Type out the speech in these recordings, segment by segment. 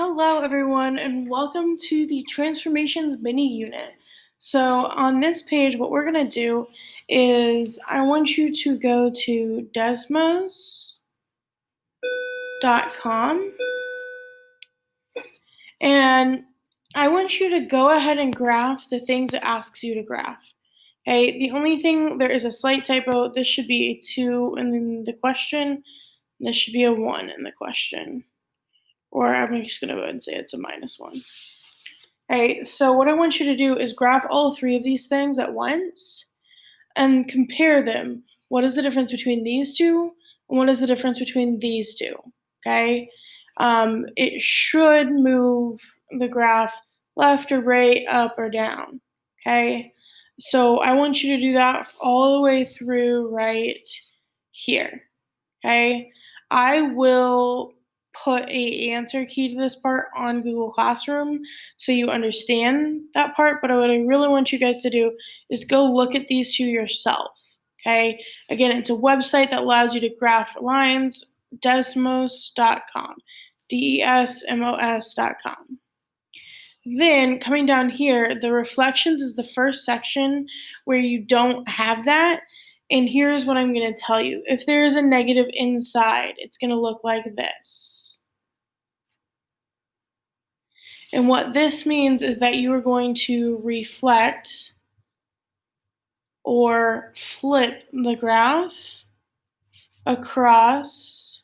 Hello, everyone, and welcome to the Transformations mini unit. So, on this page, what we're going to do is I want you to go to desmos.com and I want you to go ahead and graph the things it asks you to graph. Okay, the only thing, there is a slight typo. This should be a 2 in the question, this should be a 1 in the question. Or I'm just going to go ahead and say it's a -1. Okay, so what I want you to do is graph all three of these things at once and compare them. What is the difference between these two? And what is the difference between these two? Okay, it should move the graph left or right, up or down. Okay, so I want you to do that all the way through right here. Okay, I will put a answer key to this part on Google Classroom so you understand that part, but what I really want you guys to do is go look at these two yourself. Okay, again, it's a website that allows you to graph lines, desmos.com, desmos.com. Then coming down here, the reflections is the first section where you don't have that. And here's what I'm going to tell you. If there is a negative inside, it's going to look like this. And what this means is that you are going to reflect or flip the graph across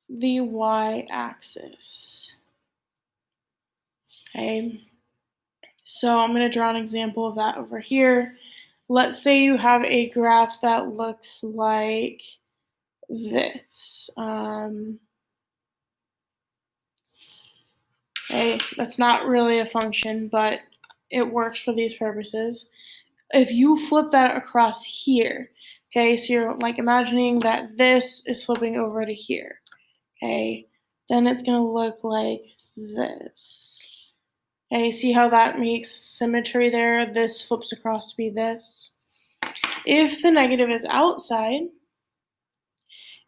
the y-axis. Okay, so I'm going to draw an example of that over here. Let's say you have a graph that looks like this. Okay, that's not really a function, but it works for these purposes. If you flip that across here, okay, so you're like imagining that this is flipping over to here, okay, then it's going to look like this. Okay, see how that makes symmetry there? This flips across to be this. If the negative is outside,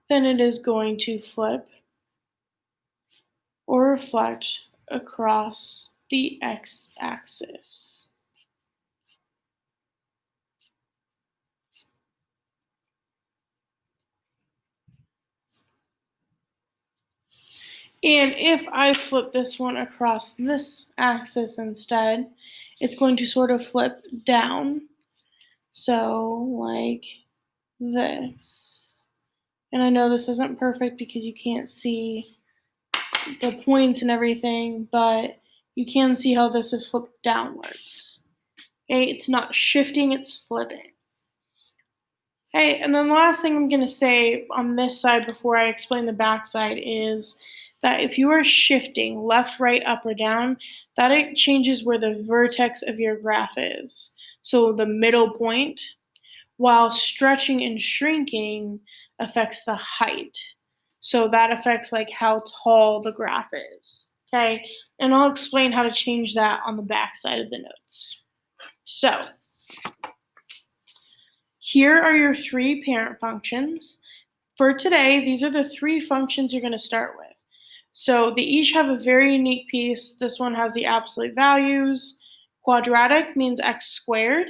then it is going to flip or reflect across the x-axis. And if I flip this one across this axis instead, it's going to sort of flip down. So like this. And I know this isn't perfect because you can't see the points and everything, but you can see how this is flipped downwards. Okay, it's not shifting, it's flipping. Okay, and then the last thing I'm going to say on this side before I explain the back side is that if you are shifting left, right, up, or down, that it changes where the vertex of your graph is. So the middle point, while stretching and shrinking affects the height. So that affects like how tall the graph is. Okay, and I'll explain how to change that on the back side of the notes. So here are your three parent functions. For today, these are the three functions you're going to start with. So they each have a very unique piece. This one has the absolute values. Quadratic means x squared.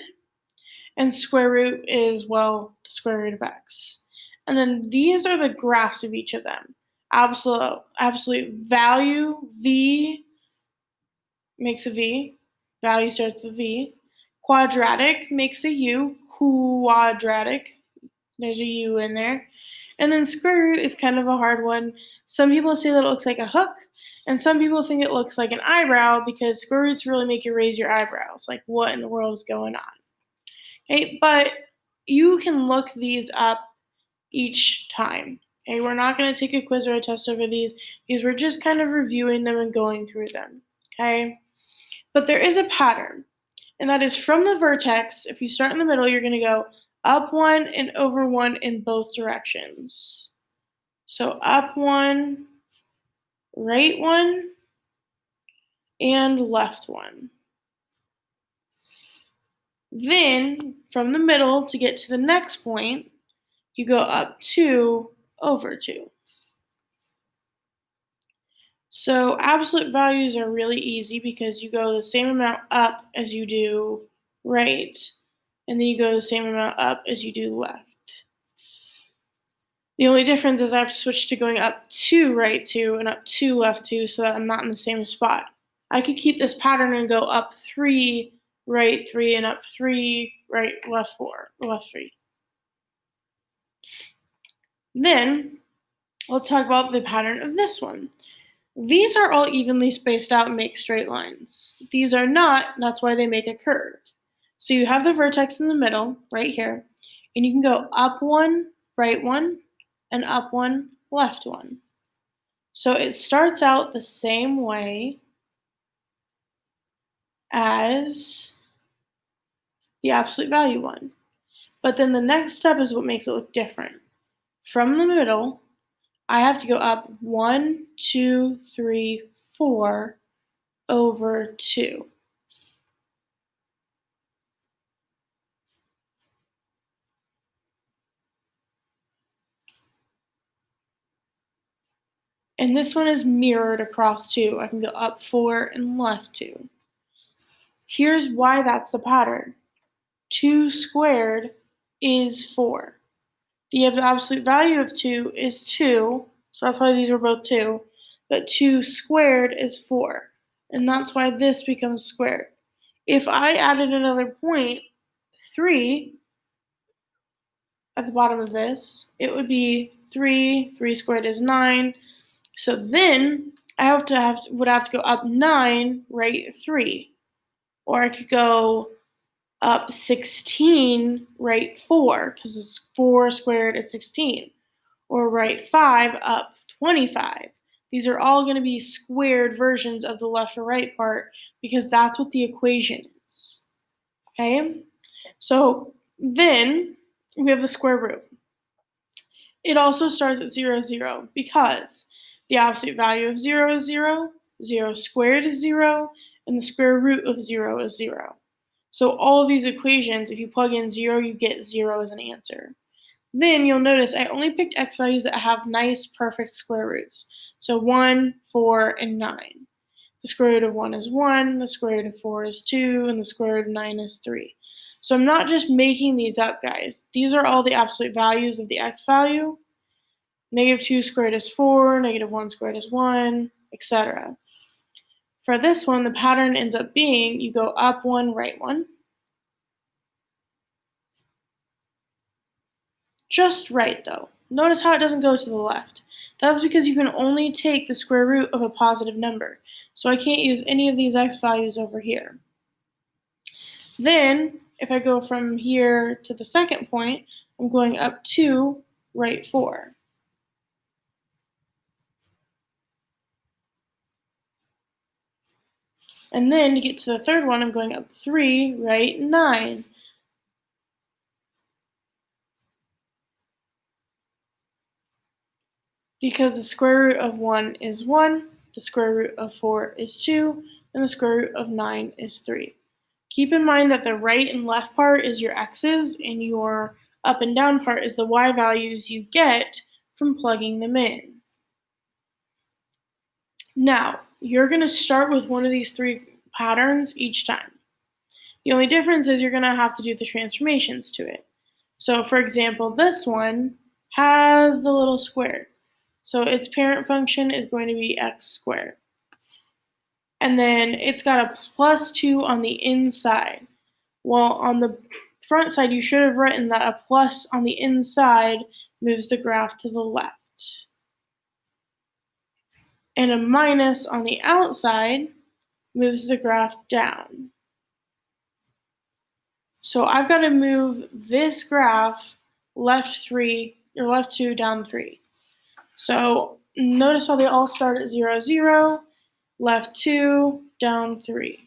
And square root is, well, the square root of x. And then these are the graphs of each of them. Absolute value, v makes a v. Value starts with v. Quadratic makes a u. Quadratic, there's a u in there. And then square root is kind of a hard one. Some people say that it looks like a hook, and some people think it looks like an eyebrow because square roots really make you raise your eyebrows. Like, what in the world is going on? Okay, but you can look these up each time. Okay, we're not going to take a quiz or a test over these because we're just kind of reviewing them and going through them. Okay, but there is a pattern, and that is from the vertex. If you start in the middle, you're going to go up one and over one in both directions. So up one, right one, and left one. Then from the middle to get to the next point, you go up two, over 2. So absolute values are really easy because you go the same amount up as you do right, and then you go the same amount up as you do left. The only difference is I have to switch to going up 2 right 2 and up 2 left 2 so that I'm not in the same spot. I could keep this pattern and go up 3 right 3 and up 3 right left 4, left 3. Then let's talk about the pattern of this one. These are all evenly spaced out and make straight lines. These are not, that's why they make a curve. So you have the vertex in the middle, right here, and you can go up 1, right 1, and up 1, left 1. So it starts out the same way as the absolute value one. But then the next step is what makes it look different. From the middle, I have to go up 1, 2, 3, 4 over 2. And this one is mirrored across 2. I can go up 4 and left 2. Here's why that's the pattern. 2 squared is 4. The absolute value of 2 is 2, so that's why these are both 2. But 2 squared is 4, and that's why this becomes squared. If I added another point, 3, at the bottom of this, it would be 3. 3 squared is 9. So then I would have to go up 9, right 3. Or I could go up 16, right 4, because 4 squared is 16. Or right 5, up 25. These are all going to be squared versions of the left or right part because that's what the equation is. Okay? So then we have the square root. It also starts at 0, 0 because the absolute value of 0 is 0, 0 squared is 0, and the square root of 0 is 0. So all of these equations, if you plug in 0, you get 0 as an answer. Then you'll notice I only picked x values that have nice, perfect square roots. So 1, 4, and 9. The square root of 1 is 1, the square root of 4 is 2, and the square root of 9 is 3. So I'm not just making these up, guys. These are all the absolute values of the x value. Negative 2 squared is 4, negative 1 squared is 1, etc. For this one, the pattern ends up being you go up 1, right 1. Just right, though. Notice how it doesn't go to the left. That's because you can only take the square root of a positive number. So I can't use any of these x values over here. Then, if I go from here to the second point, I'm going up 2, right 4. And then to get to the third one, I'm going up 3, right 9. Because the square root of 1 is 1, the square root of 4 is 2, and the square root of 9 is 3. Keep in mind that the right and left part is your x's, and your up and down part is the y values you get from plugging them in. Now, you're going to start with one of these 3 patterns each time. The only difference is you're going to have to do the transformations to it. So, for example, this one has the little squared. So its parent function is going to be x squared. And then it's got a plus 2 on the inside. Well, on the front side, you should have written that a plus on the inside moves the graph to the left. And a minus on the outside moves the graph down. So I've got to move this graph left 3 or left 2 down 3. So notice how they all start at 0, 0, left 2, down 3.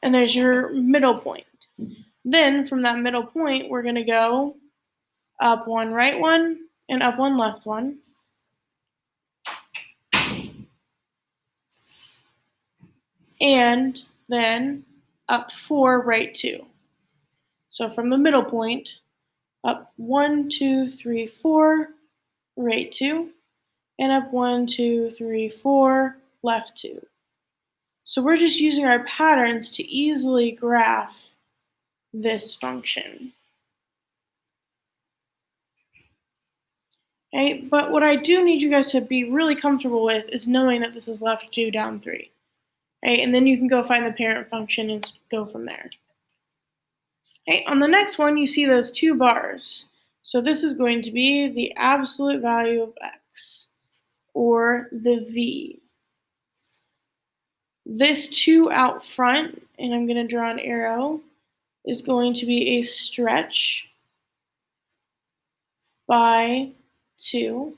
And there's your middle point. Then from that middle point, we're going to go up 1, right 1, and up 1, left 1. And then up 4, right 2. So from the middle point, up 1, 2, 3, 4, right 2, and up 1, 2, 3, 4, left 2. So we're just using our patterns to easily graph this function. Okay, but what I do need you guys to be really comfortable with is knowing that this is left 2, down 3. Okay, and then you can go find the parent function and go from there. Okay, on the next one, you see those 2 bars. So this is going to be the absolute value of x, or the v. This 2 out front, and I'm going to draw an arrow, is going to be a stretch by 2.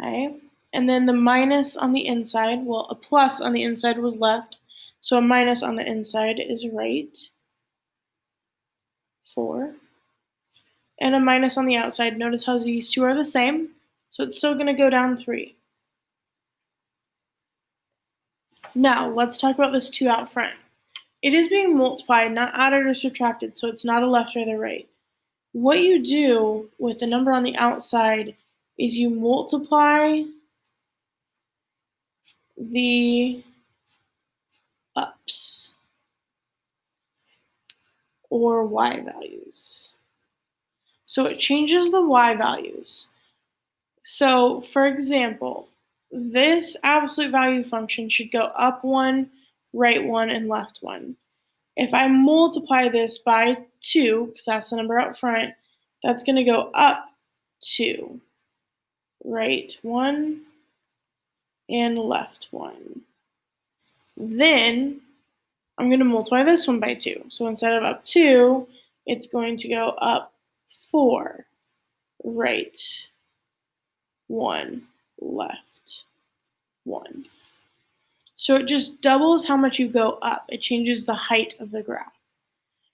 Okay, and then the minus on the inside, well, a plus on the inside was left, so a minus on the inside is right, 4. And a minus on the outside. Notice how these 2 are the same, so it's still going to go down 3. Now, let's talk about this 2 out front. It is being multiplied, not added or subtracted, so it's not a left or the right. What you do with the number on the outside is you multiply the ups, or y values. So it changes the y values. So, for example, this absolute value function should go up 1, right 1, and left 1. If I multiply this by 2, because that's the number out front, that's going to go up 2, right 1, and left 1. Then I'm going to multiply this one by 2. So instead of up 2, it's going to go up 4, right 1, left 1. So it just doubles how much you go up. It changes the height of the graph.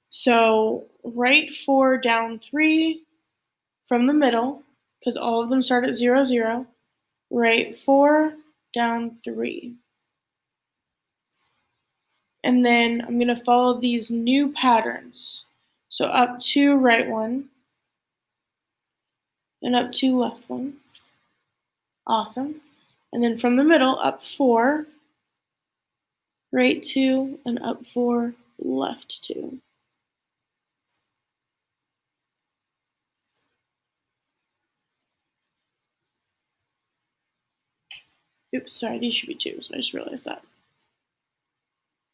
So right 4, down 3 from the middle, because all of them start at 0, 0. Right 4, down 3. And then I'm going to follow these new patterns. So up 2, right 1, and up 2, left 1. Awesome. And then from the middle, up 4, right 2, and up 4, left 2. Oops, sorry, these should be 2, so I just realized that.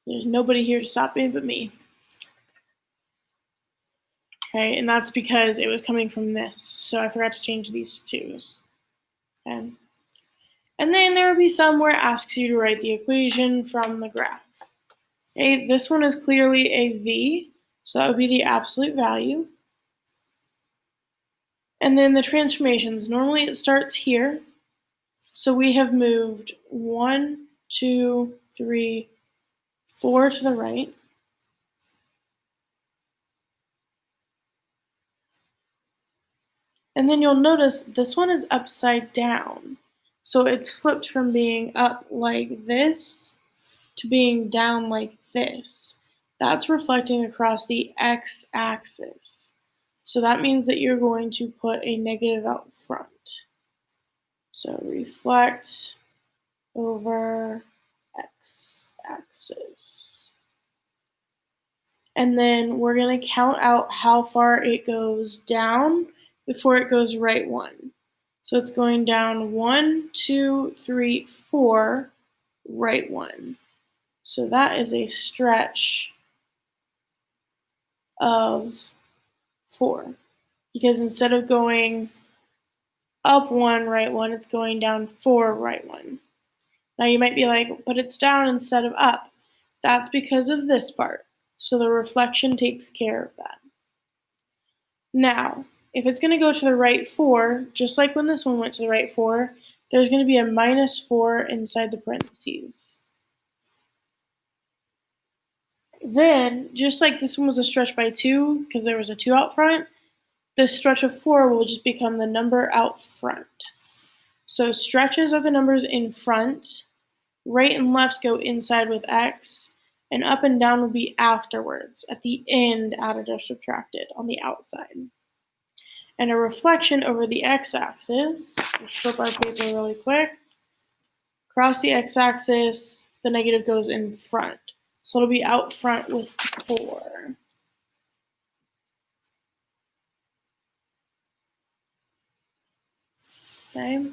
There's nobody here to stop me but me. Okay, and that's because it was coming from this, so I forgot to change these to 2s. Okay. And then there will be some where it asks you to write the equation from the graph. Okay, this one is clearly a v, so that would be the absolute value. And then the transformations, normally it starts here. So we have moved 1, 2, 3, 4 to the right. And then you'll notice this one is upside down. So it's flipped from being up like this to being down like this. That's reflecting across the x-axis. So that means that you're going to put a negative out front. So reflect over x-axis. And then we're going to count out how far it goes down before it goes right 1. So it's going down 1, 2, 3, 4, right 1. So that is a stretch of 4. Because instead of going up 1, right 1, it's going down 4, right 1. Now you might be like, but it's down instead of up. That's because of this part. So the reflection takes care of that. Now, if it's going to go to the right 4, just like when this one went to the right 4, there's going to be a minus 4 inside the parentheses. Then, just like this one was a stretch by 2, because there was a 2 out front, this stretch of 4 will just become the number out front. So stretches are the numbers in front, right and left go inside with x, and up and down will be afterwards, at the end added or subtracted on the outside. and a reflection over the x-axis. Let's flip our paper really quick. Across the x-axis, the negative goes in front. So it'll be out front with 4. Okay.